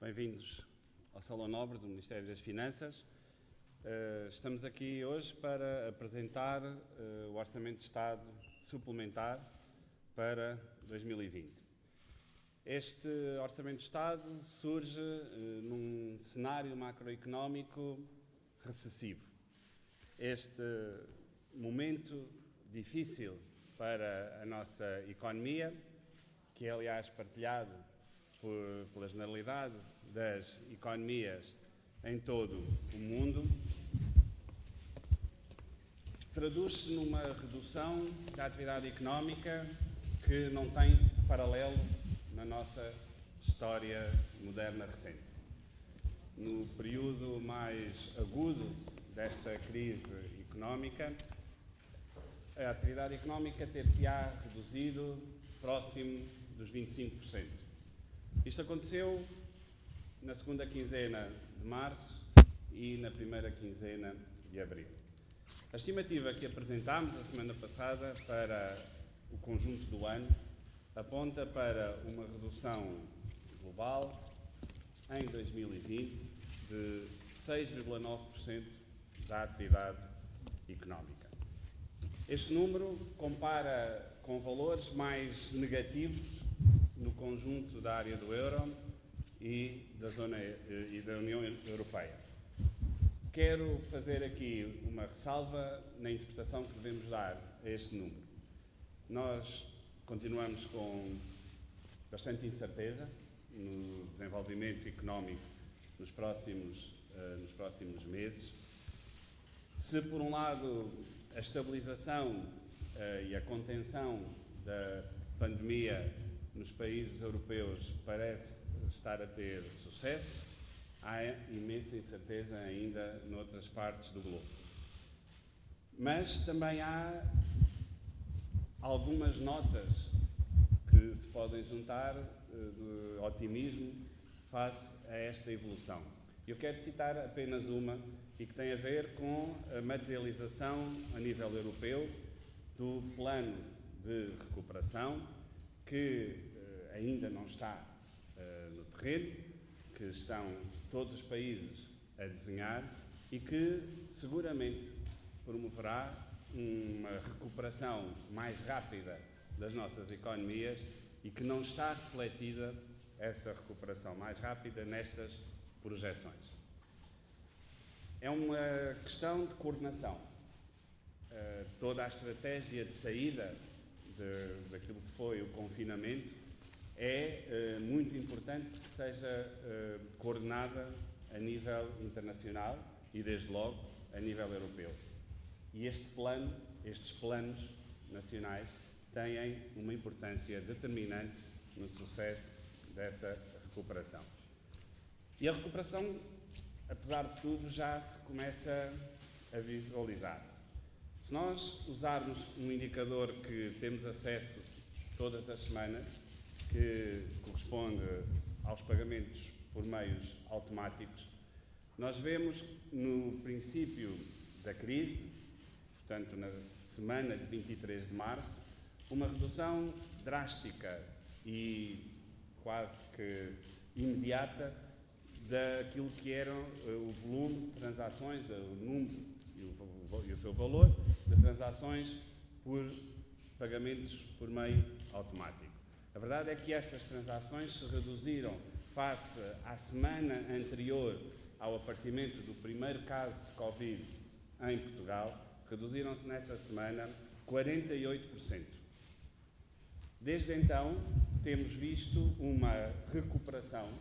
Bem-vindos ao Salão Nobre do Ministério das Finanças. Estamos aqui hoje para apresentar o Orçamento de Estado suplementar para 2020. Este Orçamento de Estado surge num cenário macroeconómico recessivo. Este momento difícil para a nossa economia, que é aliás partilhado pela generalidade das economias em todo o mundo, traduz-se numa redução da atividade económica que não tem paralelo na nossa história moderna recente. No período mais agudo desta crise económica, a atividade económica ter-se-á reduzido próximo dos 25%. Isto aconteceu na segunda quinzena de março e na primeira quinzena de abril. A estimativa que apresentámos a semana passada para o conjunto do ano aponta para uma redução global em 2020 de 6,9% da atividade económica. Este número compara com valores mais negativos no conjunto da área do euro e da União Europeia. Quero fazer aqui uma ressalva na interpretação que devemos dar a este número. Nós continuamos com bastante incerteza no desenvolvimento económico nos próximos meses. Se, por um lado, a estabilização e a contenção da pandemia nos países europeus parece estar a ter sucesso, há imensa incerteza ainda noutras partes do globo. Mas também há algumas notas que se podem juntar de otimismo face a esta evolução. Eu quero citar apenas uma e que tem a ver com a materialização a nível europeu do plano de recuperação que ainda não está no terreno, que estão todos os países a desenhar e que seguramente promoverá uma recuperação mais rápida das nossas economias e que não está refletida essa recuperação mais rápida nestas projeções. É uma questão de coordenação. Toda a estratégia de saída daquilo que foi o confinamento é muito importante que seja coordenada a nível internacional e, desde logo, a nível europeu. E estes planos nacionais têm uma importância determinante no sucesso dessa recuperação. E a recuperação, apesar de tudo, já se começa a visualizar. Se nós usarmos um indicador que temos acesso todas as semanas, que corresponde aos pagamentos por meios automáticos, nós vemos no princípio da crise, portanto na semana de 23 de março, uma redução drástica e quase que imediata daquilo que era o volume de transações, o número e o seu valor de transações por pagamentos por meio automático. A verdade é que estas transações se reduziram face à semana anterior ao aparecimento do primeiro caso de Covid em Portugal, reduziram-se nessa semana 48%. Desde então, temos visto uma recuperação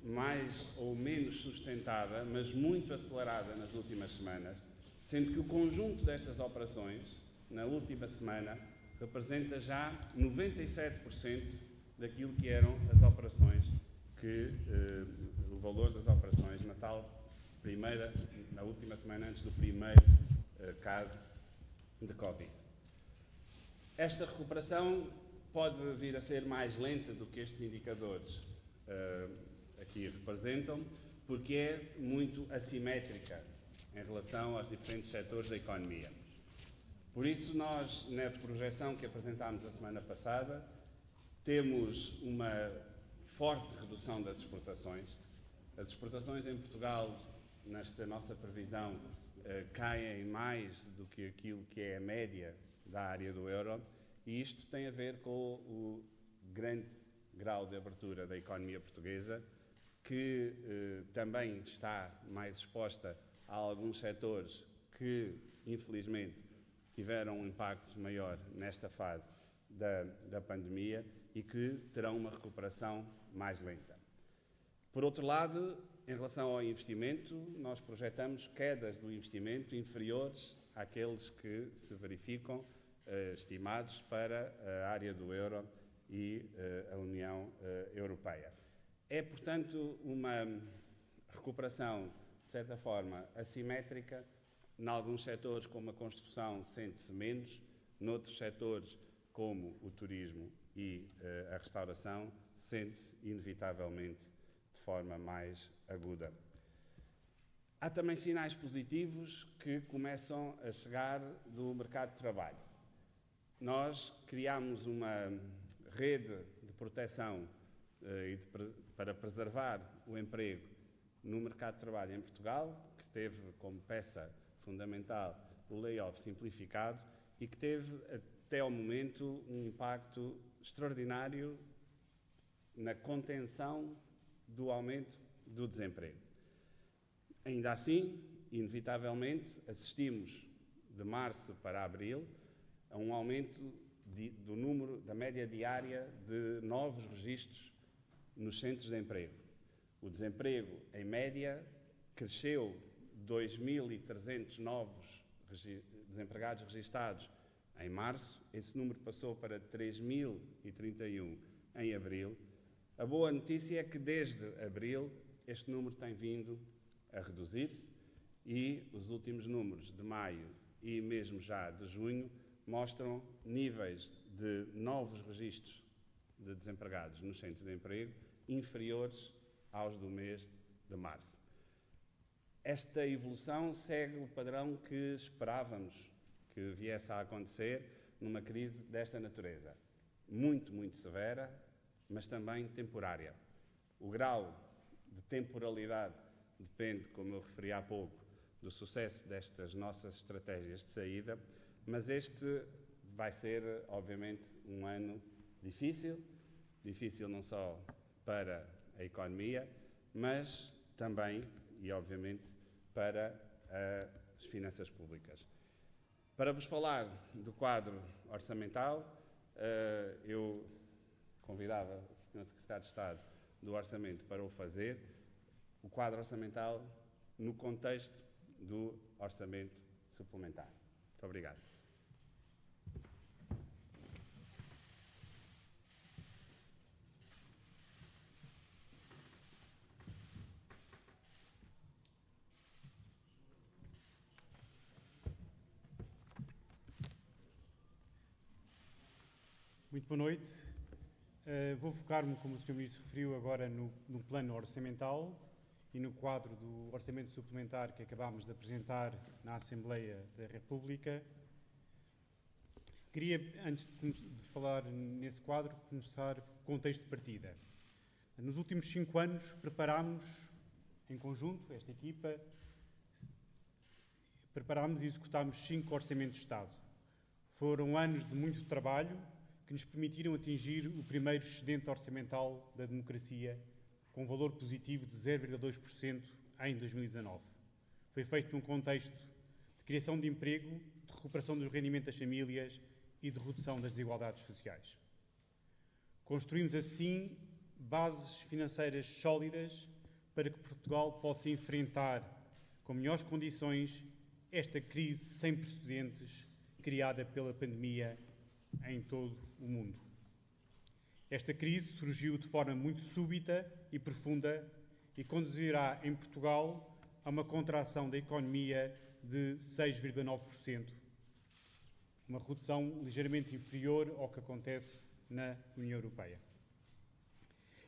mais ou menos sustentada, mas muito acelerada nas últimas semanas, sendo que o conjunto destas operações, na última semana, representa já 97% daquilo que eram as operações, o valor das operações na última semana antes do primeiro caso de Covid. Esta recuperação pode vir a ser mais lenta do que estes indicadores aqui representam, porque é muito assimétrica em relação aos diferentes setores da economia. Por isso, nós, na projeção que apresentámos a semana passada, temos uma forte redução das exportações. As exportações em Portugal, nesta nossa previsão, caem mais do que aquilo que é a média da área do euro, e isto tem a ver com o grande grau de abertura da economia portuguesa, que também está mais exposta a alguns setores que, infelizmente, tiveram um impacto maior nesta fase da pandemia e que terão uma recuperação mais lenta. Por outro lado, em relação ao investimento, nós projetamos quedas do investimento inferiores àqueles que se verificam estimados para a área do euro e a União Europeia. É, portanto, uma recuperação, de certa forma, assimétrica. Em alguns setores, como a construção, sente-se menos. Noutros setores, como o turismo e a restauração, sente-se inevitavelmente de forma mais aguda. Há também sinais positivos que começam a chegar do mercado de trabalho. Nós criámos uma rede de proteção para preservar o emprego no mercado de trabalho em Portugal, que teve como peça fundamental o layoff simplificado e que teve até ao momento um impacto extraordinário na contenção do aumento do desemprego. Ainda assim, inevitavelmente, assistimos de março para abril a um aumento do número, da média diária de novos registros nos centros de emprego. O desemprego, em média, cresceu 2.300 novos desempregados registados em março. Esse número passou para 3.031 em abril. A boa notícia é que, desde abril, este número tem vindo a reduzir-se e os últimos números de maio e mesmo já de junho mostram níveis de novos registros de desempregados nos centros de emprego inferiores aos do mês de março. Esta evolução segue o padrão que esperávamos que viesse a acontecer numa crise desta natureza. Muito, muito severa, mas também temporária. O grau de temporalidade depende, como eu referi há pouco, do sucesso destas nossas estratégias de saída, mas este vai ser, obviamente, um ano difícil não só para a economia, mas também, e obviamente, para as finanças públicas. Para vos falar do quadro orçamental, eu convidava o Sr. Secretário de Estado do Orçamento para o fazer, o quadro orçamental no contexto do Orçamento Suplementar. Muito obrigado. Muito boa noite. Vou focar-me, como o Sr. Ministro referiu, agora no plano orçamental e no quadro do Orçamento Suplementar que acabámos de apresentar na Assembleia da República. Queria, antes de falar nesse quadro, começar com o contexto de partida. Nos últimos 5 anos preparámos, em conjunto, esta equipa, preparámos e executámos 5 orçamentos de Estado. Foram anos de muito trabalho que nos permitiram atingir o primeiro excedente orçamental da democracia, com valor positivo de 0,2% em 2019. Foi feito num contexto de criação de emprego, de recuperação do rendimento das famílias e de redução das desigualdades sociais. Construímos assim bases financeiras sólidas para que Portugal possa enfrentar com melhores condições esta crise sem precedentes criada pela pandemia em todo o mundo. Esta crise surgiu de forma muito súbita e profunda e conduzirá em Portugal a uma contração da economia de 6,9%, uma redução ligeiramente inferior ao que acontece na União Europeia.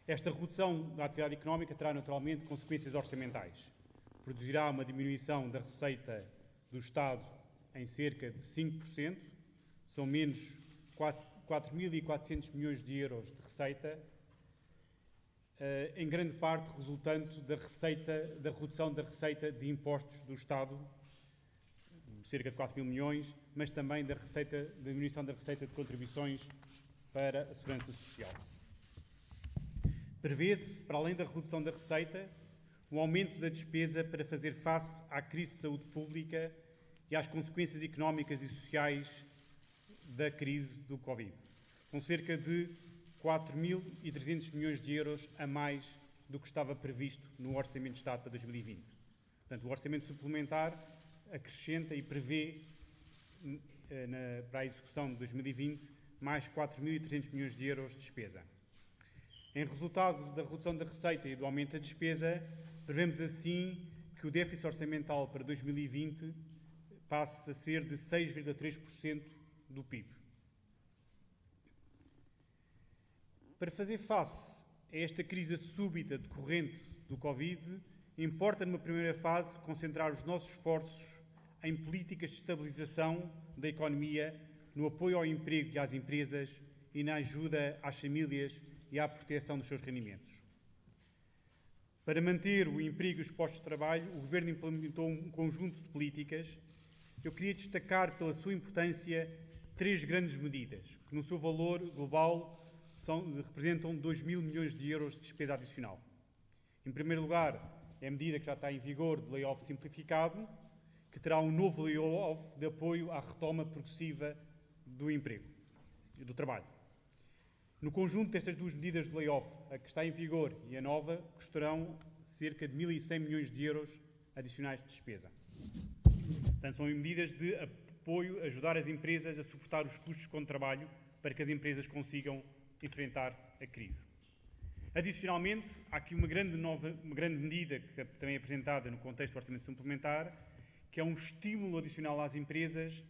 Esta redução da atividade económica terá naturalmente consequências orçamentais. Produzirá uma diminuição da receita do Estado em cerca de 5%, são menos 4.400 milhões de euros de receita, em grande parte resultante da redução da receita de impostos do Estado, cerca de 4 mil milhões, mas também da diminuição da receita de contribuições para a segurança social. Prevê-se, para além da redução da receita, um aumento da despesa para fazer face à crise de saúde pública e às consequências económicas e sociais da crise do Covid. São cerca de 4.300 milhões de euros a mais do que estava previsto no Orçamento de Estado para 2020. Portanto, o Orçamento Suplementar acrescenta e prevê para a execução de 2020 mais 4.300 milhões de euros de despesa. Em resultado da redução da receita e do aumento da despesa, prevemos assim que o déficit orçamental para 2020 passe a ser de 6,3% do PIB. Para fazer face a esta crise súbita decorrente do Covid, importa, numa primeira fase, concentrar os nossos esforços em políticas de estabilização da economia, no apoio ao emprego e às empresas e na ajuda às famílias e à proteção dos seus rendimentos. Para manter o emprego e os postos de trabalho, o Governo implementou um conjunto de políticas. Eu queria destacar pela sua importância 3 grandes medidas, que no seu valor global representam 2 mil milhões de euros de despesa adicional. Em primeiro lugar, é a medida que já está em vigor do layoff simplificado, que terá um novo layoff de apoio à retoma progressiva do emprego e do trabalho. No conjunto destas 2 medidas de layoff, a que está em vigor e a nova, custarão cerca de 1.100 milhões de euros adicionais de despesa. Portanto, são medidas de apoio, ajudar as empresas a suportar os custos com trabalho para que as empresas consigam enfrentar a crise. Adicionalmente, há aqui uma grande medida que também é apresentada no contexto do Orçamento Suplementar, que é um estímulo adicional às empresas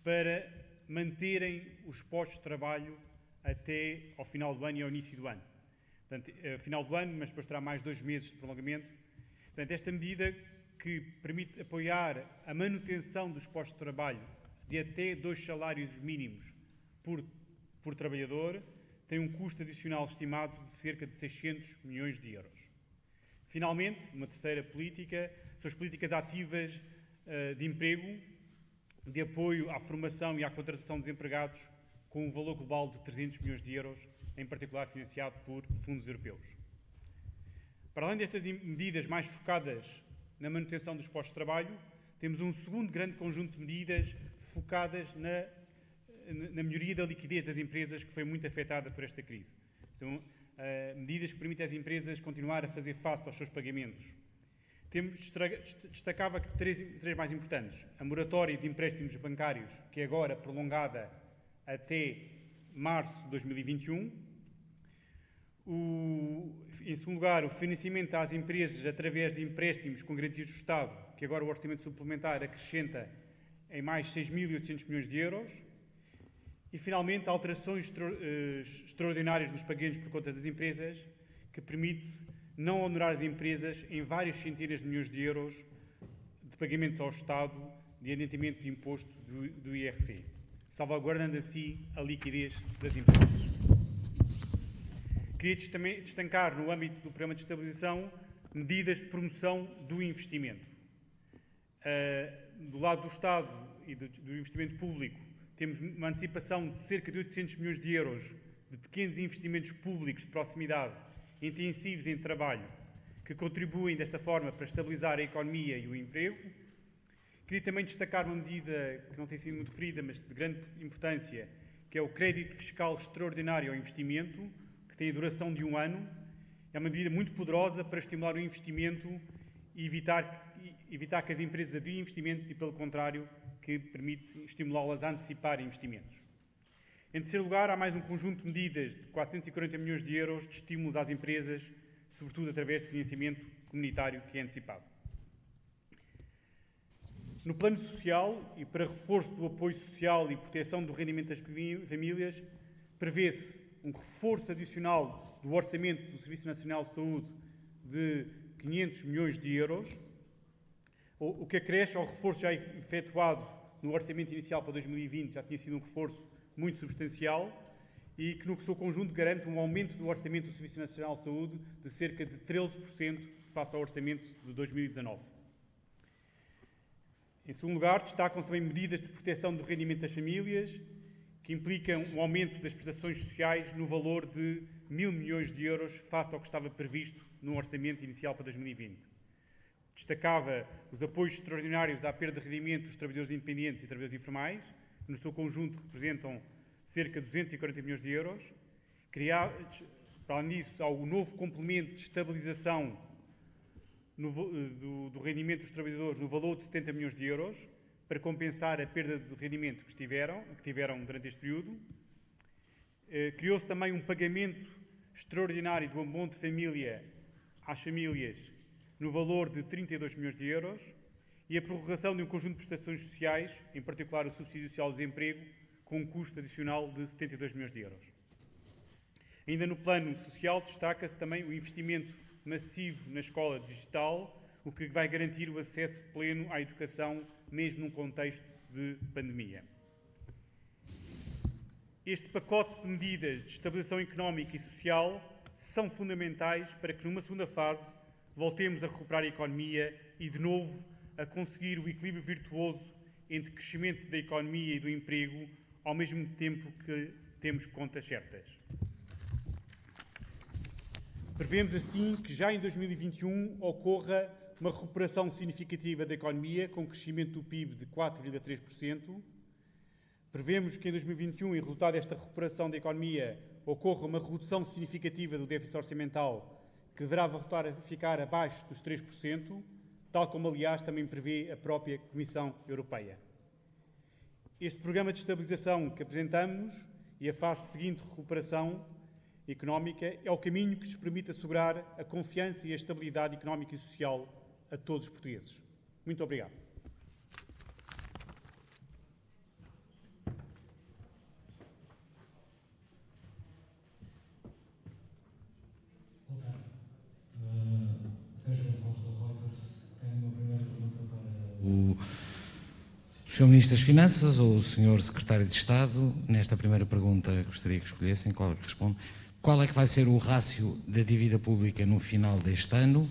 para manterem os postos de trabalho até ao final do ano e ao início do ano. Portanto, final do ano, mas depois terá mais 2 meses de prolongamento. Portanto, esta medida que permite apoiar a manutenção dos postos de trabalho de até 2 salários mínimos por trabalhador tem um custo adicional estimado de cerca de 600 milhões de euros. Finalmente, uma terceira política são as políticas ativas de emprego, de apoio à formação e à contratação de desempregados, com um valor global de 300 milhões de euros, em particular financiado por fundos europeus. Para além destas medidas mais focadas na manutenção dos postos de trabalho, temos um segundo grande conjunto de medidas focadas na melhoria da liquidez das empresas, que foi muito afetada por esta crise. São medidas que permitem às empresas continuar a fazer face aos seus pagamentos. Destacava que 3 mais importantes. A moratória de empréstimos bancários, que é agora prolongada até março de 2021. Em segundo lugar, o financiamento às empresas através de empréstimos com garantias do Estado, que agora o Orçamento Suplementar acrescenta em mais 6.800 milhões de euros. E, finalmente, alterações extraordinárias nos pagamentos por conta das empresas, que permite não onerar as empresas em várias centenas de milhões de euros de pagamentos ao Estado de adiantamento de imposto do IRC, salvaguardando assim a liquidez das empresas. Queria também destacar, no âmbito do Programa de Estabilização, medidas de promoção do investimento. Do lado do Estado e do investimento público, temos uma antecipação de cerca de 800 milhões de euros de pequenos investimentos públicos de proximidade intensivos em trabalho, que contribuem desta forma para estabilizar a economia e o emprego. Queria também destacar uma medida que não tem sido muito referida, mas de grande importância, que é o crédito fiscal extraordinário ao investimento, que tem a duração de 1 ano. É uma medida muito poderosa para estimular o investimento e evitar que as empresas adiem investimentos e, pelo contrário, que permite estimulá-las a antecipar investimentos. Em terceiro lugar, há mais um conjunto de medidas de 440 milhões de euros de estímulos às empresas, sobretudo através de financiamento comunitário que é antecipado. No plano social, e para reforço do apoio social e proteção do rendimento das famílias, prevê-se um reforço adicional do orçamento do Serviço Nacional de Saúde de 500 milhões de euros, o que acresce ao reforço já efetuado no orçamento inicial para 2020, já tinha sido um reforço muito substancial, e que, no seu conjunto, garante um aumento do orçamento do Serviço Nacional de Saúde de cerca de 13% face ao orçamento de 2019. Em segundo lugar, destacam-se também medidas de proteção do rendimento das famílias, que implicam um aumento das prestações sociais no valor de 1.000 milhões de euros face ao que estava previsto no orçamento inicial para 2020. Destacava os apoios extraordinários à perda de rendimento dos trabalhadores independentes e trabalhadores informais, que no seu conjunto representam cerca de 240 milhões de euros. Para além disso, há o novo complemento de estabilização do rendimento dos trabalhadores no valor de 70 milhões de euros, para compensar a perda de rendimento que tiveram durante este período. Criou-se também um pagamento extraordinário do abono de família às famílias no valor de 32 milhões de euros e a prorrogação de um conjunto de prestações sociais, em particular o subsídio social de desemprego, com um custo adicional de 72 milhões de euros. Ainda no plano social, destaca-se também o investimento massivo na escola digital, o que vai garantir o acesso pleno à educação, mesmo num contexto de pandemia. Este pacote de medidas de estabilização económica e social são fundamentais para que, numa segunda fase, voltemos a recuperar a economia e, de novo, a conseguir o equilíbrio virtuoso entre crescimento da economia e do emprego, ao mesmo tempo que temos contas certas. Prevemos, assim, que já em 2021 ocorra uma recuperação significativa da economia, com crescimento do PIB de 4,3%. Prevemos que em 2021, em resultado desta recuperação da economia, ocorra uma redução significativa do déficit orçamental, que deverá voltar a ficar abaixo dos 3%, tal como, aliás, também prevê a própria Comissão Europeia. Este programa de estabilização que apresentamos e a fase seguinte de recuperação económica é o caminho que nos permite assegurar a confiança e a estabilidade económica e social a todos os portugueses. Muito obrigado. O Sr. Ministro das Finanças ou o Sr. Secretário de Estado, nesta primeira pergunta gostaria que escolhessem, qual é que responde. Qual é que vai ser o rácio da dívida pública no final deste ano,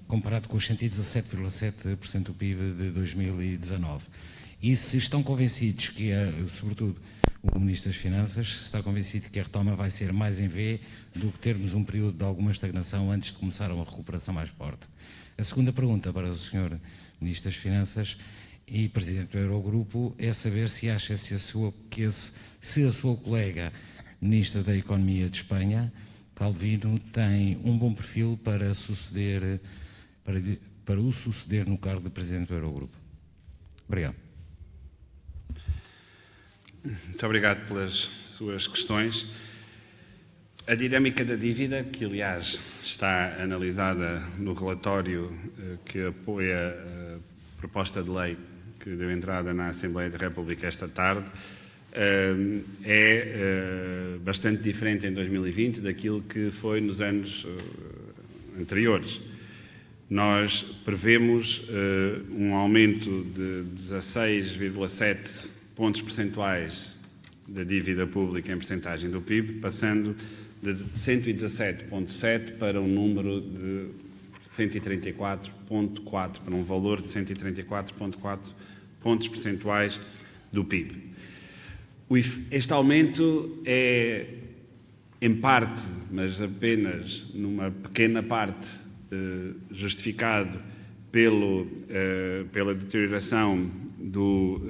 comparado com os 117,7% do PIB de 2019? E se estão convencidos que, sobretudo, o Ministro das Finanças está convencido que a retoma vai ser mais em V do que termos um período de alguma estagnação antes de começar uma recuperação mais forte. A segunda pergunta para o Sr. Ministro das Finanças e Presidente do Eurogrupo é saber se acha se a sua colega Ministra da Economia de Espanha, Calvino, tem um bom perfil para o suceder no cargo de Presidente do Eurogrupo. Obrigado. Muito obrigado pelas suas questões. A dinâmica da dívida, que aliás está analisada no relatório que apoia a proposta de lei que deu entrada na Assembleia da República esta tarde, é bastante diferente em 2020 daquilo que foi nos anos anteriores. Nós prevemos um aumento de 16,7 pontos percentuais da dívida pública em percentagem do PIB, passando de 117,7 para um número de 134,4, para um valor de 134,4 pontos percentuais do PIB. Este aumento é, em parte, mas apenas numa pequena parte, justificado pela deterioração do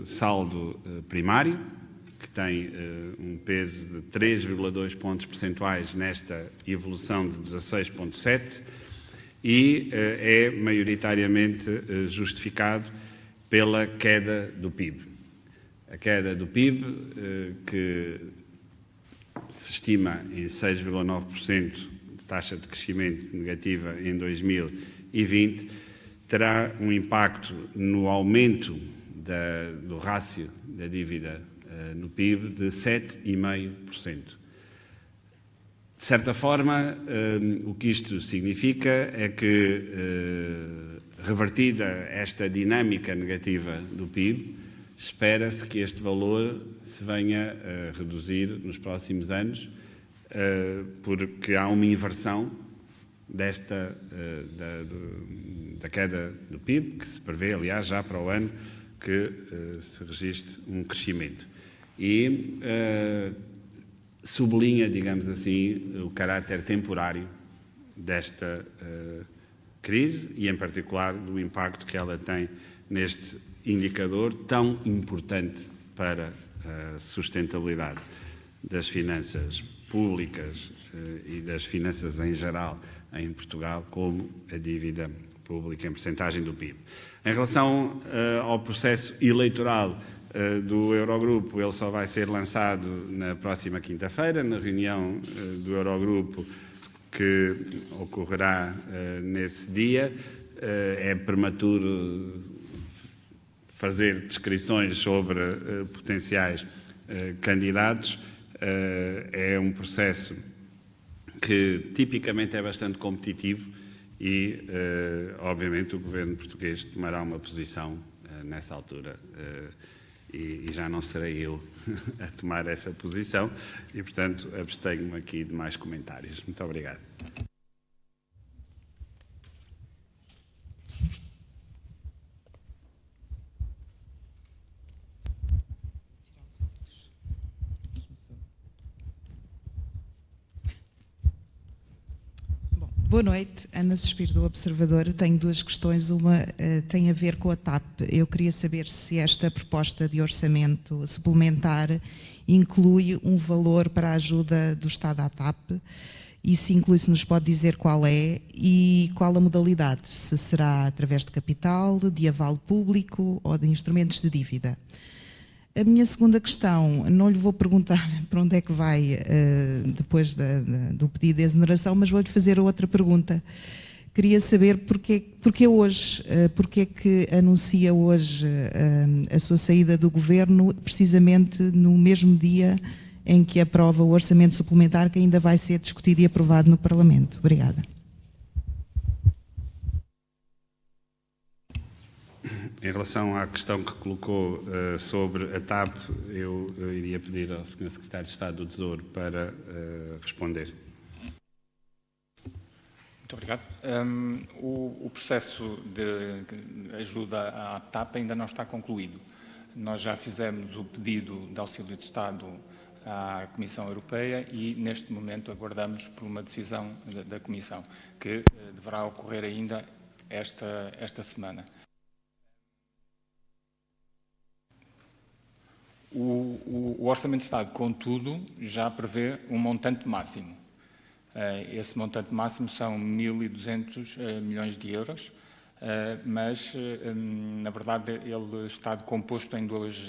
saldo primário, que tem um peso de 3,2 pontos percentuais nesta evolução de 16,7 e é maioritariamente justificado pela queda do PIB. A queda do PIB, que se estima em 6,9% de taxa de crescimento negativa em 2020, terá um impacto no aumento do rácio da dívida no PIB de 7,5%. De certa forma, o que isto significa é que, revertida esta dinâmica negativa do PIB, espera-se que este valor se venha a reduzir nos próximos anos, porque há uma inversão da queda do PIB, que se prevê, aliás, já para o ano, que se registre um crescimento. E sublinha, digamos assim, o caráter temporário desta crise e, em particular, do impacto que ela tem neste indicador tão importante para a sustentabilidade das finanças públicas e das finanças em geral em Portugal, como a dívida pública em percentagem do PIB. Em relação ao processo eleitoral do Eurogrupo, ele só vai ser lançado na próxima quinta-feira, na reunião do Eurogrupo que ocorrerá nesse dia. É prematuro fazer descrições sobre potenciais candidatos. É um processo que tipicamente é bastante competitivo e, obviamente, o governo português tomará uma posição nessa altura e já não serei eu a tomar essa posição e, portanto, abstenho-me aqui de mais comentários. Muito obrigado. Boa noite, Ana Suspiro do Observador. Eu tenho duas questões. Uma tem a ver com a TAP. Eu queria saber se esta proposta de orçamento suplementar inclui um valor para a ajuda do Estado à TAP e se inclui, se nos pode dizer qual é e qual a modalidade, se será através de capital, de aval público ou de instrumentos de dívida. A minha segunda questão, não lhe vou perguntar para onde é que vai depois do pedido de exoneração, mas vou-lhe fazer outra pergunta. Queria saber porque hoje, porque é que anuncia hoje a sua saída do Governo, precisamente no mesmo dia em que aprova o orçamento suplementar que ainda vai ser discutido e aprovado no Parlamento. Obrigada. Em relação à questão que colocou sobre a TAP, eu iria pedir ao Sr. Secretário de Estado do Tesouro para responder. Muito obrigado. O processo de ajuda à TAP ainda não está concluído. Nós já fizemos o pedido de auxílio de Estado à Comissão Europeia e, neste momento, aguardamos por uma decisão da Comissão, que deverá ocorrer ainda esta semana. O Orçamento de Estado, contudo, já prevê um montante máximo. Esse montante máximo são 1.200 milhões de euros, mas, na verdade, ele está composto em duas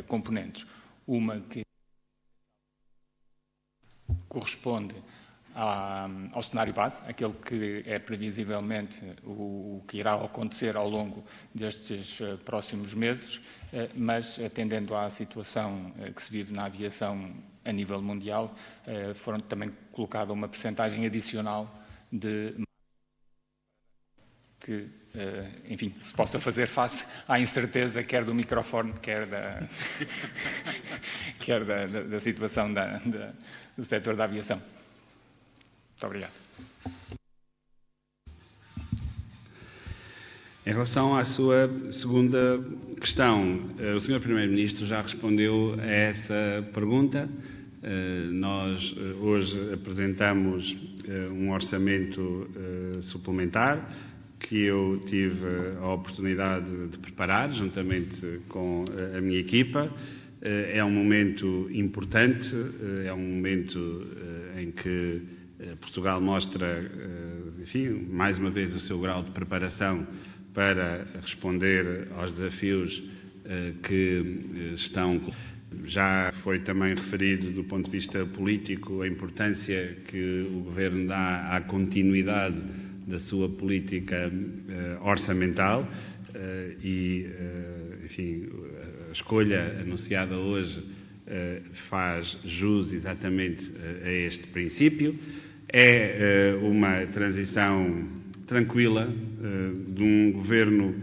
componentes. Uma que corresponde ao cenário base, aquele que é previsivelmente o que irá acontecer ao longo destes próximos meses, mas atendendo à situação que se vive na aviação a nível mundial, foram também colocada uma percentagem adicional de que, enfim, se possa fazer face à incerteza, quer do microfone, quer da situação do setor da aviação. Muito obrigado. Em relação à sua segunda questão, o Sr. Primeiro-Ministro já respondeu a essa pergunta. Nós hoje apresentamos um orçamento suplementar que eu tive a oportunidade de preparar juntamente com a minha equipa. É um momento importante, é um momento em que Portugal mostra, enfim, mais uma vez o seu grau de preparação para responder aos desafios que estão. Já foi também referido do ponto de vista político a importância que o Governo dá à continuidade da sua política orçamental e, enfim, a escolha anunciada hoje faz jus exatamente a este princípio. É uma transição tranquila de um governo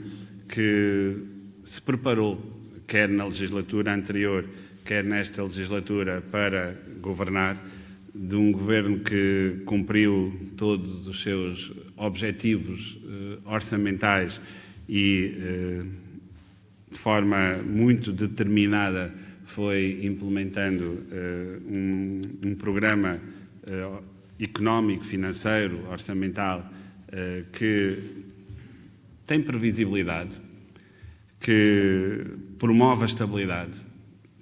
que se preparou, quer na legislatura anterior, quer nesta legislatura, para governar, de um governo que cumpriu todos os seus objetivos orçamentais e, de forma muito determinada, foi implementando um programa económico, financeiro, orçamental, que tem previsibilidade, que promove a estabilidade,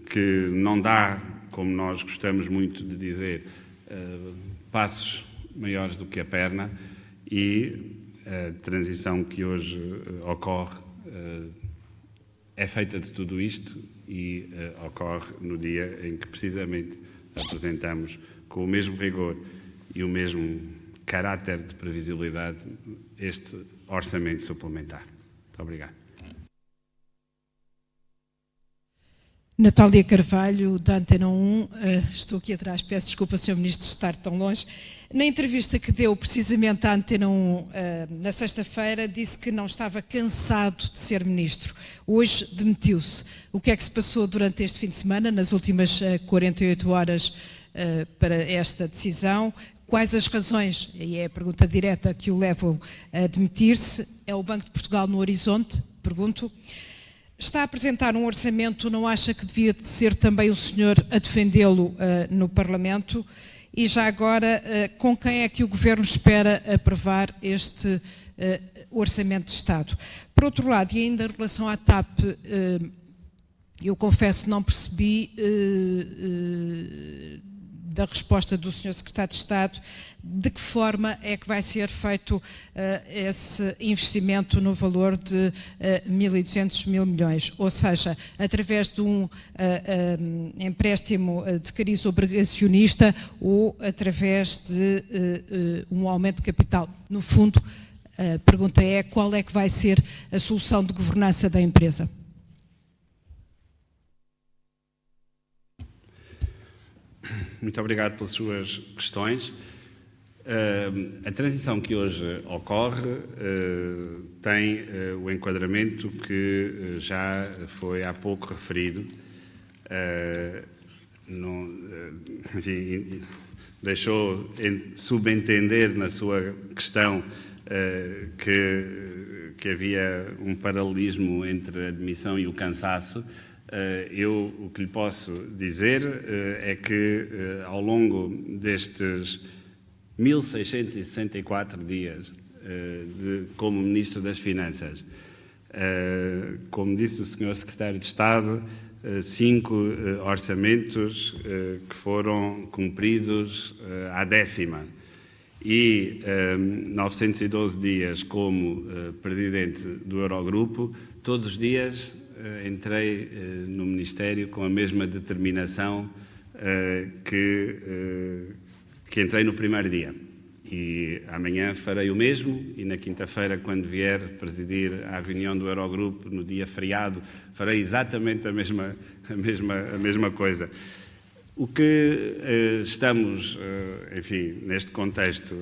que não dá, como nós gostamos muito de dizer, passos maiores do que a perna, e a transição que hoje ocorre é feita de tudo isto e ocorre no dia em que precisamente apresentamos com o mesmo rigor e o mesmo caráter de previsibilidade este orçamento suplementar. Muito obrigado. Natália Carvalho, da Antena 1, estou aqui atrás, peço desculpa, Sr. Ministro, de estar tão longe. Na entrevista que deu precisamente à Antena 1 na sexta-feira, disse que não estava cansado de ser Ministro. Hoje demitiu-se. O que é que se passou durante este fim de semana, nas últimas 48 horas para esta decisão? Quais as razões, e é a pergunta direta, que o levam a demitir-se? É o Banco de Portugal no horizonte? Pergunto. Está a apresentar um orçamento, não acha que devia de ser também o senhor a defendê-lo no Parlamento? E já agora, com quem é que o Governo espera aprovar este orçamento de Estado? Por outro lado, e ainda em relação à TAP, eu confesso não percebi da resposta do Sr. Secretário de Estado de que forma é que vai ser feito esse investimento no valor de 1.200 mil milhões, ou seja, através de um empréstimo de cariz obrigacionista ou através de um aumento de capital. No fundo, a pergunta é qual é que vai ser a solução de governança da empresa? Muito obrigado pelas suas questões. A transição que hoje ocorre tem o enquadramento que já foi há pouco referido. Enfim, deixou subentender na sua questão que havia um paralelismo entre a demissão e o cansaço. Eu o que lhe posso dizer é que ao longo destes 1.664 dias como Ministro das Finanças, como disse o Sr. Secretário de Estado, 5 orçamentos que foram cumpridos à 10ª e 912 dias como Presidente do Eurogrupo. Todos os dias entrei no Ministério com a mesma determinação que entrei no primeiro dia. E amanhã farei o mesmo, e na quinta-feira, quando vier presidir a reunião do Eurogrupo, no dia feriado, farei exatamente a mesma coisa. O que estamos, enfim, neste contexto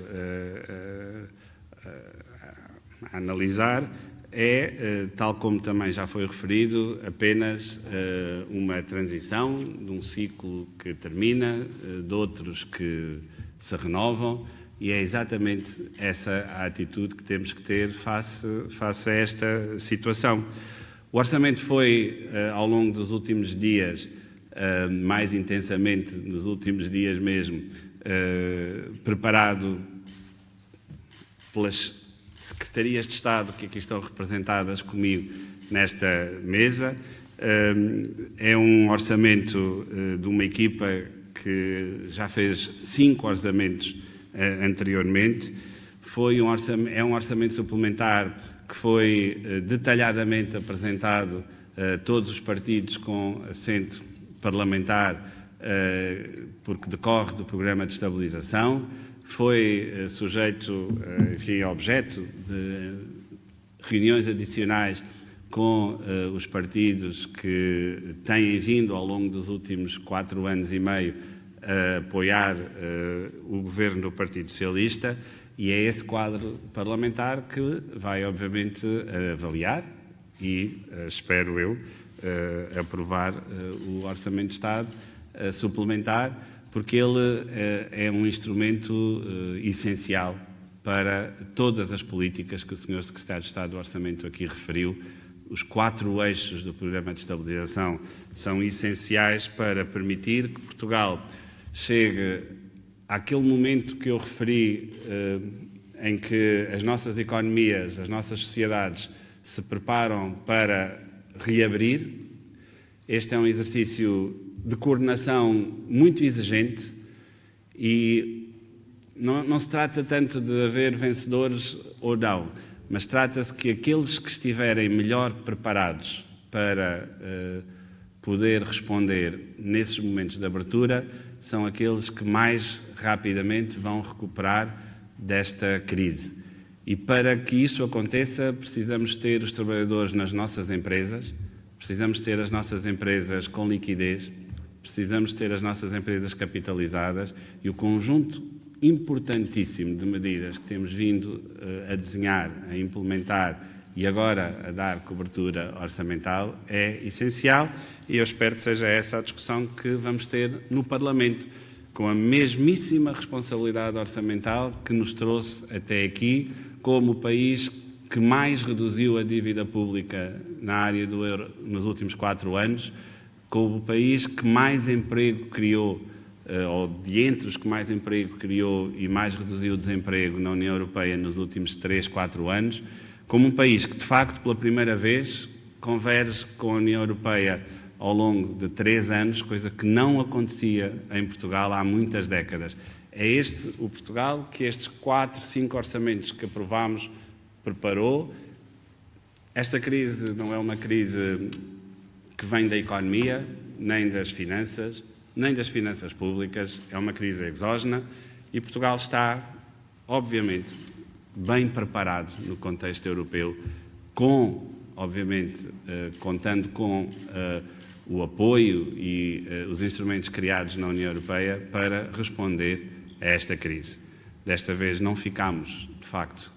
a analisar é, tal como também já foi referido, apenas uma transição de um ciclo que termina, de outros que se renovam, e é exatamente essa a atitude que temos que ter face a esta situação. O orçamento foi, ao longo dos últimos dias, mais intensamente nos últimos dias mesmo, preparado pelas secretarias de Estado que aqui estão representadas comigo nesta mesa. É um orçamento de uma equipa que já fez 5 orçamentos anteriormente. É um orçamento suplementar que foi detalhadamente apresentado a todos os partidos com assento parlamentar, porque decorre do programa de estabilização. Foi sujeito, enfim, objeto de reuniões adicionais com os partidos que têm vindo ao longo dos últimos 4 anos e meio a apoiar o governo do Partido Socialista, e é esse quadro parlamentar que vai, obviamente, avaliar e, espero eu, aprovar o Orçamento de Estado suplementar, porque ele é um instrumento essencial para todas as políticas que o Sr. Secretário de Estado do Orçamento aqui referiu. Os 4 eixos do Programa de Estabilização são essenciais para permitir que Portugal chegue àquele momento que eu referi, em que as nossas economias, as nossas sociedades se preparam para reabrir. Este é um exercício de coordenação muito exigente e não se trata tanto de haver vencedores ou não, mas trata-se que aqueles que estiverem melhor preparados para poder responder nesses momentos de abertura são aqueles que mais rapidamente vão recuperar desta crise. E para que isso aconteça, precisamos ter os trabalhadores nas nossas empresas, precisamos ter as nossas empresas com liquidez, precisamos ter as nossas empresas capitalizadas e o conjunto importantíssimo de medidas que temos vindo a desenhar, a implementar e agora a dar cobertura orçamental é essencial e eu espero que seja essa a discussão que vamos ter no Parlamento, com a mesmíssima responsabilidade orçamental que nos trouxe até aqui como o país que mais reduziu a dívida pública na área do euro nos últimos 4 anos, como o país que mais emprego criou, ou de entre os que mais emprego criou e mais reduziu o desemprego na União Europeia nos últimos 3, 4 anos, como um país que, de facto, pela primeira vez, converge com a União Europeia ao longo de 3 anos, coisa que não acontecia em Portugal há muitas décadas. É este o Portugal que estes 4, 5 orçamentos que aprovámos preparou. Esta crise não é uma crise que vem da economia, nem das finanças públicas, é uma crise exógena e Portugal está, obviamente, bem preparado no contexto europeu, contando com o apoio e os instrumentos criados na União Europeia para responder a esta crise. Desta vez não ficámos, de facto,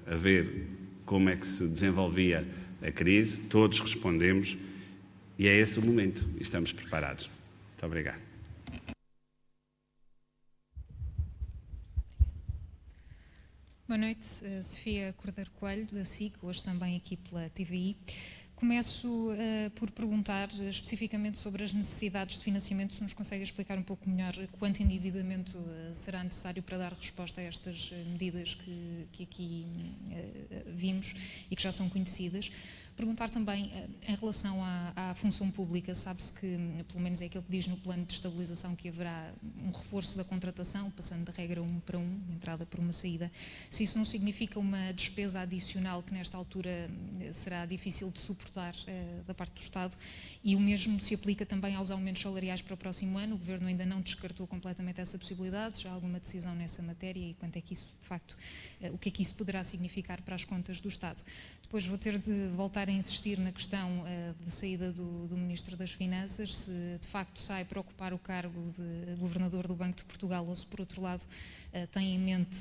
a ver como é que se desenvolvia a crise, todos respondemos e é esse o momento, estamos preparados. Muito obrigado. Boa noite, Sofia Cordeiro Coelho, da SIC, hoje também aqui pela TVI. Começo por perguntar especificamente sobre as necessidades de financiamento, se nos consegue explicar um pouco melhor quanto endividamento será necessário para dar resposta a estas medidas que aqui vimos e que já são conhecidas. Perguntar também, em relação à função pública, sabe-se que, pelo menos é aquilo que diz no plano de estabilização, que haverá um reforço da contratação, passando da regra 1 para 1, entrada por uma saída. Se isso não significa uma despesa adicional que nesta altura será difícil de suportar da parte do Estado, e o mesmo se aplica também aos aumentos salariais para o próximo ano. O Governo ainda não descartou completamente essa possibilidade, já há alguma decisão nessa matéria e quanto é que isso, de facto, o que é que isso poderá significar para as contas do Estado. Depois vou ter de voltar a insistir na questão de saída do Ministro das Finanças, se de facto sai para ocupar o cargo de Governador do Banco de Portugal ou se, por outro lado, tem em mente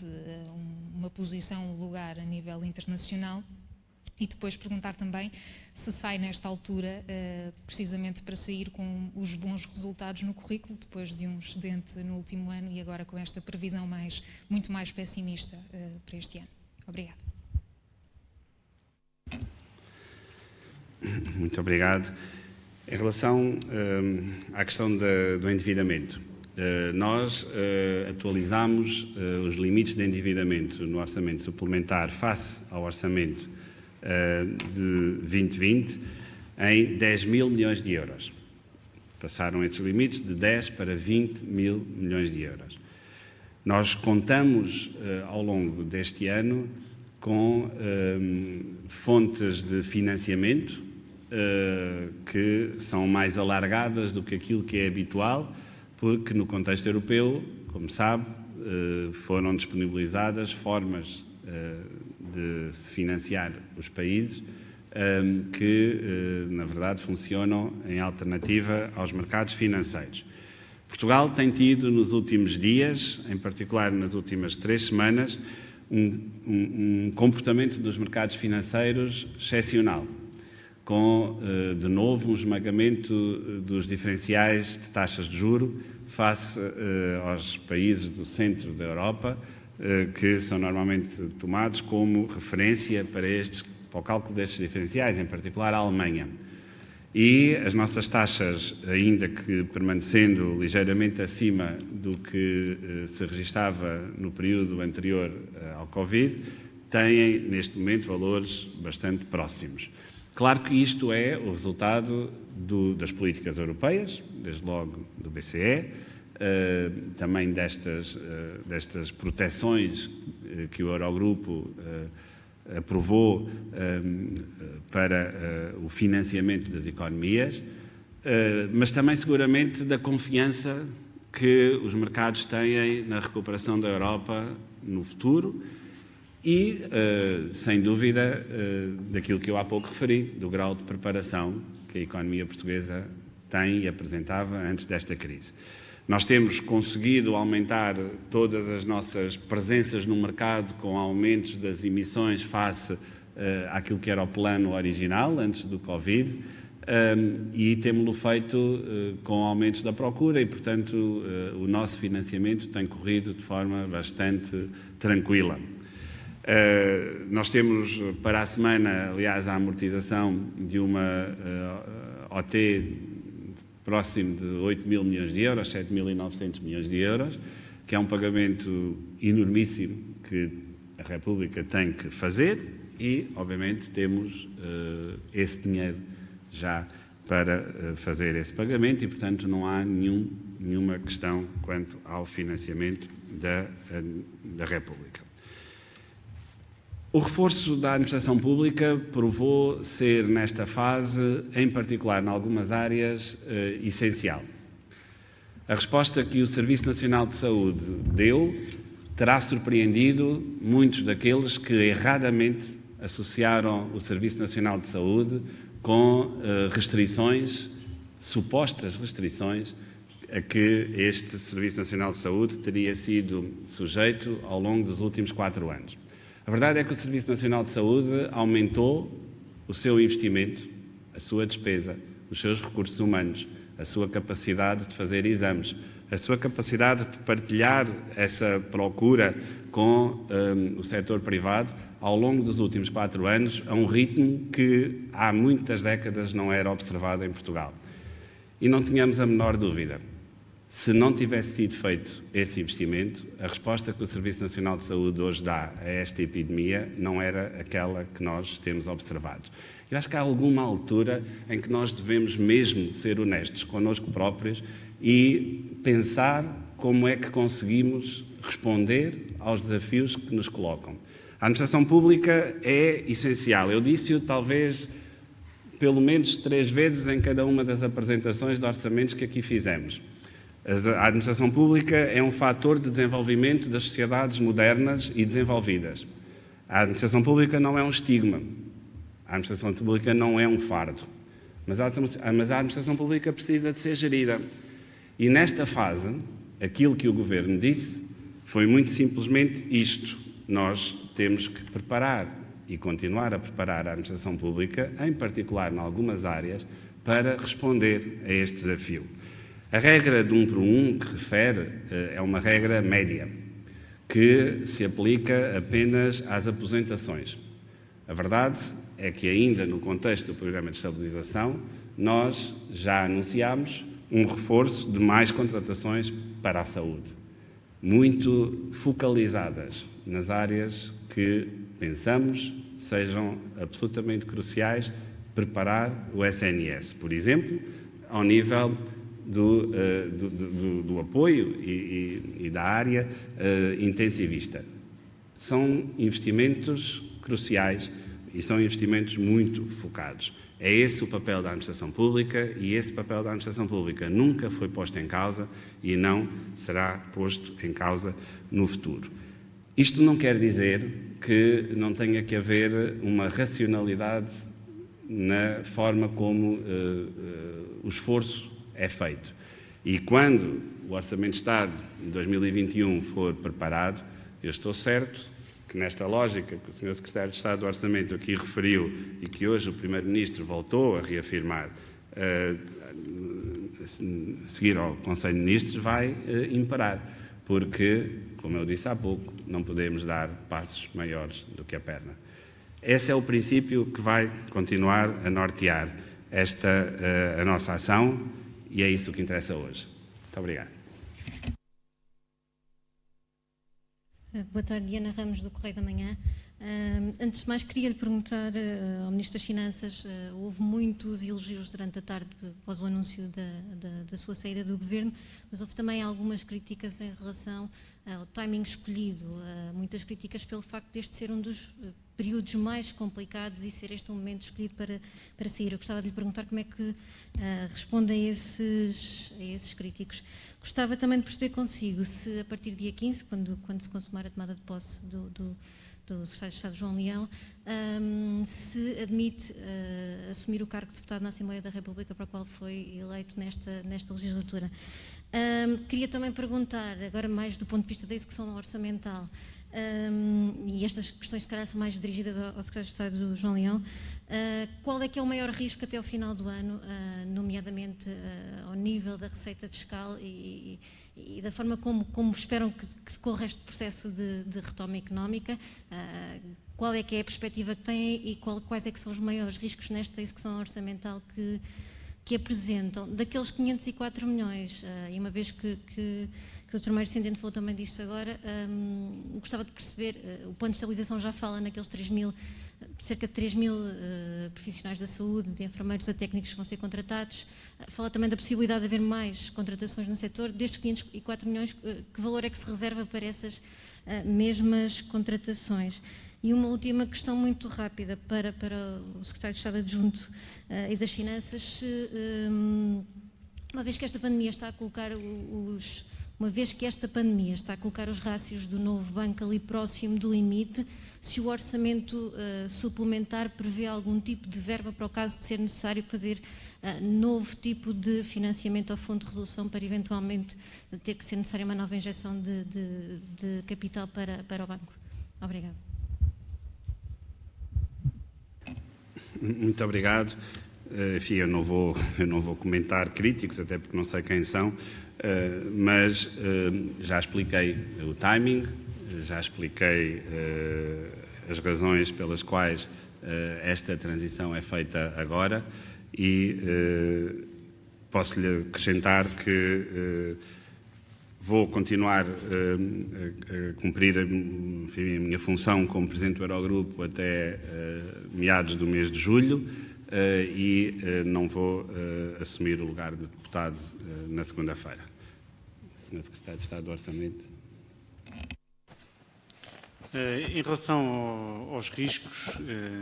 uma posição, um lugar a nível internacional. E depois perguntar também se sai nesta altura, precisamente para sair com os bons resultados no currículo, depois de um excedente no último ano e agora com esta previsão muito mais pessimista para este ano. Obrigada. Muito obrigado. Em relação à questão do endividamento, nós atualizamos os limites de endividamento no orçamento suplementar face ao orçamento de 2020 em 10 mil milhões de euros. Passaram esses limites de 10 para 20 mil milhões de euros. Nós contamos ao longo deste ano com fontes de financiamento que são mais alargadas do que aquilo que é habitual, porque no contexto europeu, como sabe, foram disponibilizadas formas de se financiar os países que, na verdade, funcionam em alternativa aos mercados financeiros. Portugal tem tido nos últimos dias, em particular nas últimas 3 semanas, um comportamento dos mercados financeiros excepcional. com, de novo, um esmagamento dos diferenciais de taxas de juro face aos países do centro da Europa, que são normalmente tomados como referência para o cálculo destes diferenciais, em particular a Alemanha. E as nossas taxas, ainda que permanecendo ligeiramente acima do que se registava no período anterior ao Covid, têm, neste momento, valores bastante próximos. Claro que isto é o resultado das políticas europeias, desde logo do BCE, também destas proteções que o Eurogrupo aprovou para o financiamento das economias, mas também seguramente da confiança que os mercados têm na recuperação da Europa no futuro e, sem dúvida, daquilo que eu há pouco referi, do grau de preparação que a economia portuguesa tem e apresentava antes desta crise. Nós temos conseguido aumentar todas as nossas presenças no mercado com aumentos das emissões face àquilo que era o plano original, antes do Covid, e temos-lo feito com aumentos da procura e, portanto, o nosso financiamento tem corrido de forma bastante tranquila. Nós temos para a semana, aliás, a amortização de uma OT próximo de 8 mil milhões de euros, 7.900 milhões de euros, que é um pagamento enormíssimo que a República tem que fazer e, obviamente, temos esse dinheiro já para fazer esse pagamento e, portanto, não há nenhuma questão quanto ao financiamento da República. O reforço da administração pública provou ser, nesta fase, em particular em algumas áreas, essencial. A resposta que o Serviço Nacional de Saúde deu terá surpreendido muitos daqueles que erradamente associaram o Serviço Nacional de Saúde com restrições, supostas restrições, a que este Serviço Nacional de Saúde teria sido sujeito ao longo dos últimos 4 anos. A verdade é que o Serviço Nacional de Saúde aumentou o seu investimento, a sua despesa, os seus recursos humanos, a sua capacidade de fazer exames, a sua capacidade de partilhar essa procura com o setor privado ao longo dos últimos 4 anos, a um ritmo que há muitas décadas não era observado em Portugal. E não tínhamos a menor dúvida. Se não tivesse sido feito esse investimento, a resposta que o Serviço Nacional de Saúde hoje dá a esta epidemia não era aquela que nós temos observado. Eu acho que há alguma altura em que nós devemos mesmo ser honestos connosco próprios e pensar como é que conseguimos responder aos desafios que nos colocam. A administração pública é essencial. Eu disse-o talvez pelo menos 3 vezes em cada uma das apresentações de orçamentos que aqui fizemos. A administração pública é um fator de desenvolvimento das sociedades modernas e desenvolvidas. A administração pública não é um estigma. A administração pública não é um fardo. Mas a administração pública precisa de ser gerida. E nesta fase, aquilo que o Governo disse foi muito simplesmente isto. Nós temos que preparar e continuar a preparar a administração pública, em particular em algumas áreas, para responder a este desafio. A regra de 1 por 1 que refere é uma regra média, que se aplica apenas às aposentações. A verdade é que ainda no contexto do Programa de Estabilização, nós já anunciámos um reforço de mais contratações para a saúde, muito focalizadas nas áreas que pensamos sejam absolutamente cruciais preparar o SNS, por exemplo, ao nível do apoio e da área intensivista. São investimentos cruciais e são investimentos muito focados. É esse o papel da administração pública e esse papel da administração pública nunca foi posto em causa e não será posto em causa no futuro. Isto não quer dizer que não tenha que haver uma racionalidade na forma como o esforço é feito. E quando o Orçamento de Estado de 2021 for preparado, eu estou certo que nesta lógica que o Sr. Secretário de Estado do Orçamento aqui referiu e que hoje o Primeiro-Ministro voltou a reafirmar, a seguir ao Conselho de Ministros, vai imperar, porque, como eu disse há pouco, não podemos dar passos maiores do que a perna. Esse é o princípio que vai continuar a nortear a nossa ação e é isso que interessa hoje. Muito obrigado. Boa tarde, Diana Ramos, do Correio da Manhã. Antes de mais, queria lhe perguntar ao Ministro das Finanças, houve muitos elogios durante a tarde após o anúncio da sua saída do Governo, mas houve também algumas críticas em relação ao timing escolhido, muitas críticas pelo facto deste ser um dos períodos mais complicados e ser este um momento escolhido para sair. Eu gostava de lhe perguntar como é que responde a esses críticos. Gostava também de perceber consigo se, a partir do dia 15, quando se consumar a tomada de posse do Secretário de Estado João Leão, se admite assumir o cargo de deputado na Assembleia da República para o qual foi eleito nesta legislatura. Queria também perguntar, agora mais do ponto de vista da execução orçamental, e estas questões se calhar são mais dirigidas ao Secretário de Estado João Leão, qual é que é o maior risco até ao final do ano, nomeadamente ao nível da receita fiscal e da forma como esperam que decorra este processo de retoma económica, qual é que é a perspectiva que têm e quais é que são os maiores riscos nesta execução orçamental que apresentam? Daqueles 504 milhões, e uma vez que o Dr. Mário Centeno falou também disto agora, gostava de perceber, o plano de estabilização já fala naqueles cerca de 3 mil profissionais da saúde, de enfermeiros a técnicos que vão ser contratados, fala também da possibilidade de haver mais contratações no setor. Destes 504 milhões, que valor é que se reserva para essas mesmas contratações? E uma última questão muito rápida para o Secretário de Estado Adjunto e das Finanças, uma vez que esta pandemia está a colocar os rácios do novo banco ali próximo do limite, se o orçamento suplementar prevê algum tipo de verba para o caso de ser necessário fazer novo tipo de financiamento ao Fundo de Resolução para eventualmente ter que ser necessária uma nova injeção de capital para o banco. Obrigada. Muito obrigado. Enfim, eu não vou comentar críticos, até porque não sei quem são, mas já expliquei o timing, já expliquei as razões pelas quais esta transição é feita agora e posso-lhe acrescentar que vou continuar a cumprir a minha função como Presidente do Eurogrupo até meados do mês de julho e não vou assumir o lugar de deputado na segunda-feira. Sr. Secretário de Estado do Orçamento. Em relação aos riscos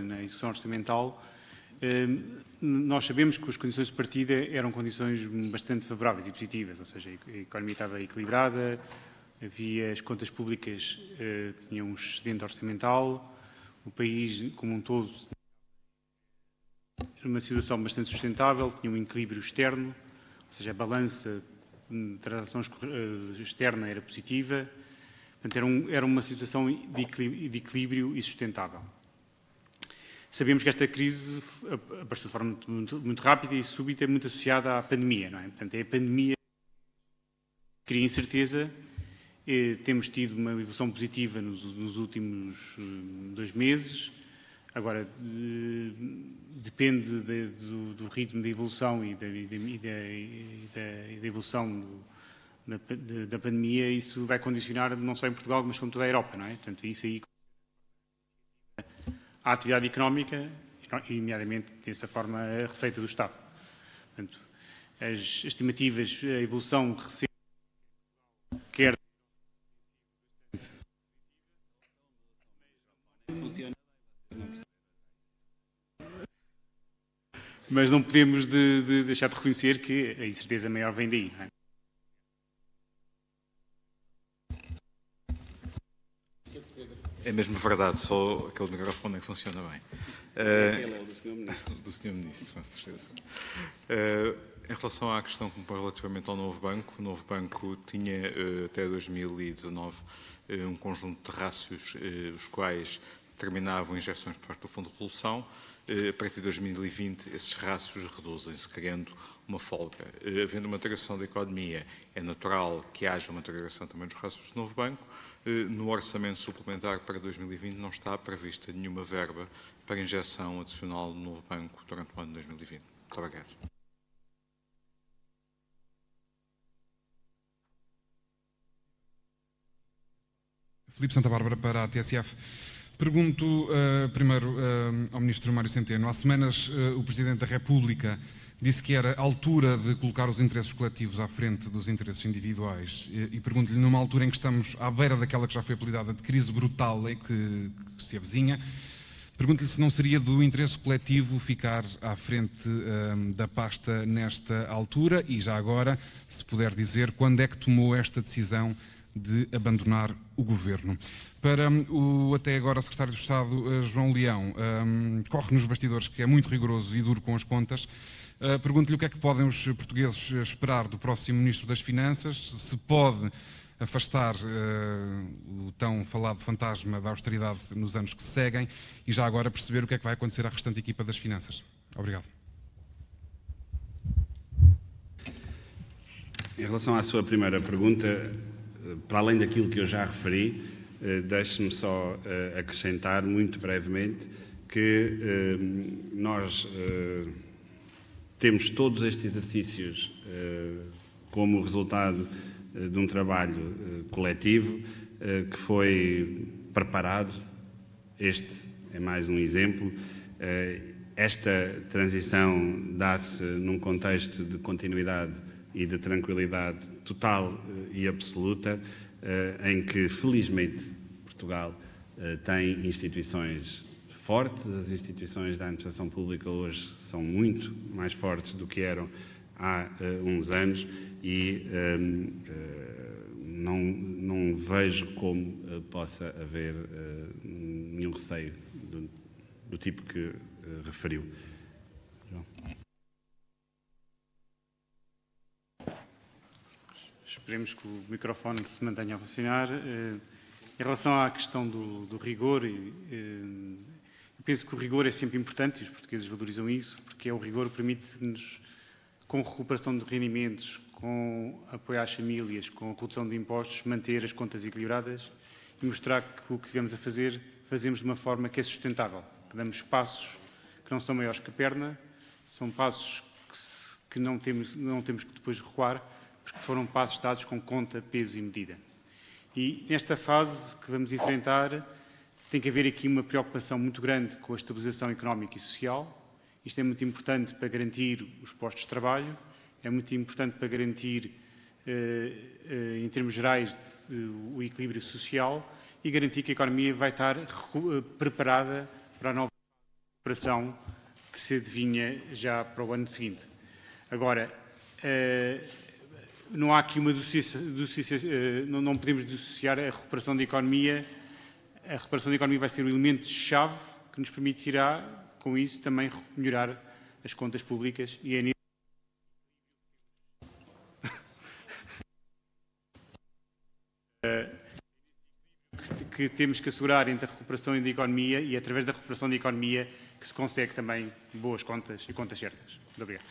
na execução orçamental, nós sabemos que as condições de partida eram condições bastante favoráveis e positivas, ou seja, a economia estava equilibrada, as contas públicas tinham um excedente orçamental, o país como um todo era uma situação bastante sustentável, tinha um equilíbrio externo, ou seja, a balança de transações externa era positiva, portanto era uma situação de equilíbrio e sustentável. Sabemos que esta crise apareceu de forma muito rápida e súbita, muito associada à pandemia, não é? Portanto, é a pandemia que cria incerteza. Temos tido uma evolução positiva nos últimos 2 meses. Agora, depende do ritmo da evolução e da evolução da pandemia, isso vai condicionar não só em Portugal, mas como toda a Europa, não é? Portanto, isso aí a atividade económica e, nomeadamente, dessa forma, a receita do Estado. Portanto, as estimativas, a evolução recente, quer mas não podemos deixar de reconhecer que a incerteza maior vem daí, não é? É mesmo verdade, só aquele microfone é que funciona bem. Aquele é o do Sr. Ministro. Do Sr. Ministro, com certeza. Em relação à questão relativamente ao novo banco, o novo banco tinha até 2019 um conjunto de rácios, os quais determinavam injeções por parte do Fundo de Resolução. A partir de 2020, esses rácios reduzem-se, criando uma folga. Havendo uma deterioração da economia, é natural que haja uma deterioração também dos rácios do novo banco. No orçamento suplementar para 2020 não está prevista nenhuma verba para injeção adicional no novo banco durante o ano de 2020. Muito obrigado. Filipe Santa Bárbara para a TSF. Pergunto primeiro ao Ministro Mário Centeno. Há semanas o Presidente da República disse que era a altura de colocar os interesses coletivos à frente dos interesses individuais e pergunto-lhe, numa altura em que estamos à beira daquela que já foi apelidada de crise brutal e que se avizinha, pergunto-lhe se não seria do interesse coletivo ficar à frente da pasta nesta altura e já agora, se puder dizer, quando é que tomou esta decisão de abandonar o Governo. Para o até agora Secretário de Estado, João Leão, corre nos bastidores que é muito rigoroso e duro com as contas. Pergunto-lhe o que é que podem os portugueses esperar do próximo Ministro das Finanças, se pode afastar o tão falado fantasma da austeridade nos anos que se seguem e já agora perceber o que é que vai acontecer à restante equipa das Finanças. Obrigado. Em relação à sua primeira pergunta, para além daquilo que eu já referi, deixe-me só acrescentar muito brevemente que nós temos todos estes exercícios como resultado de um trabalho coletivo que foi preparado. Este é mais um exemplo. Esta transição dá-se num contexto de continuidade e de tranquilidade total e absoluta, em que, felizmente, Portugal tem instituições fortes. As instituições da administração pública hoje são muito mais fortes do que eram há uns anos e não vejo como possa haver nenhum receio do tipo que referiu. João. Esperemos que o microfone se mantenha a funcionar. Em relação à questão do rigor, eu penso que o rigor é sempre importante e os portugueses valorizam isso, porque é o rigor que permite-nos, com recuperação de rendimentos, com apoio às famílias, com redução de impostos, manter as contas equilibradas e mostrar que o que devemos a fazer, fazemos de uma forma que é sustentável, que damos passos que não são maiores que a perna, são passos que não temos que depois recuar, porque foram passos dados com conta, peso e medida. E nesta fase que vamos enfrentar, tem que haver aqui uma preocupação muito grande com a estabilização económica e social. Isto é muito importante para garantir os postos de trabalho, é muito importante para garantir, em termos gerais, o equilíbrio social e garantir que a economia vai estar preparada para a nova recuperação que se adivinha já para o ano seguinte. Agora, não há aqui uma não podemos dissociar a recuperação da economia. A recuperação da economia vai ser um elemento-chave que nos permitirá, com isso, também melhorar as contas públicas e é que temos que assegurar entre a recuperação da economia e, através da recuperação da economia, que se consegue também boas contas e contas certas. Muito obrigado.